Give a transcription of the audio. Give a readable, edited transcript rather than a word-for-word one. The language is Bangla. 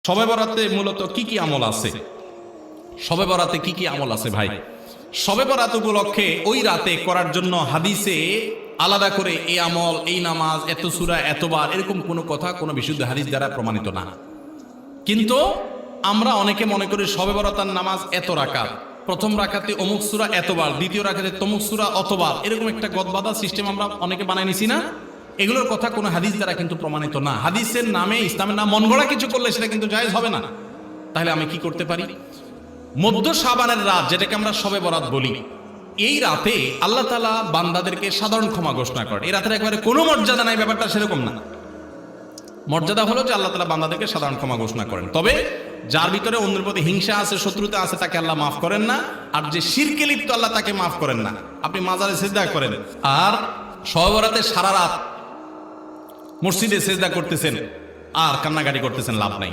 শবে বরাতে মূলত কি কি আমল আছে? শবে বরাতে কি কি আমল আছে ভাই? শবে বরাত উপলক্ষে ওই রাতে করার জন্য হাদিসে আলাদা করে এই আমল, এই নামাজ, এত সূরা, এতবার, এরকম কোনো কথা কোনো বিশুদ্ধ হাদিস দ্বারা প্রমাণিত না। কিন্তু আমরা অনেকে মনে করি শবে বরাতের নামাজ এত রাকাত, প্রথম রাকাতে অমুক সূরা এতবার, দ্বিতীয় রাকাতে তমুক সূরা অতবার, এরকম একটা গদবাদা সিস্টেম আমরা অনেকে বানাই নিছি না? এগুলোর কথা কোনো হাদিস দ্বারা কিন্তু প্রমাণিত না। হাদিসের নামে, ইসলামের নাম মন গড়া কিছু করলে সেটা কিন্তু জায়েজ হবে না। তাহলে আমি কি করতে পারি? মধ্য শাবানের রাত, যেটাকে আমরা শবে বরাত বলি, এই রাতে আল্লাহ তাআলা বান্দাদেরকে সাধারণ ক্ষমা ঘোষণা করেন। এই রাতের একেবারে কোনো মর্যাদা নাই, ব্যাপারটা সেরকম না। মর্যাদা হলো যে আল্লাহ তাআলা বান্দাদেরকে সাধারণ ক্ষমা ঘোষণা করেন। তবে যার ভিতরে অন্যের প্রতি হিংসা আছে, শত্রুতা আছে, তাকে আল্লাহ মাফ করেন না। আর যে শিরকে লিপ্ত, আল্লাহ তাকে মাফ করেন না। আপনি মাজারে সিজদা করেন আর শবে বরাতে সারা রাত মসজিদে সিজদা করতেছেন আর কান্নাকাটি করতেছেন, লাভ নাই।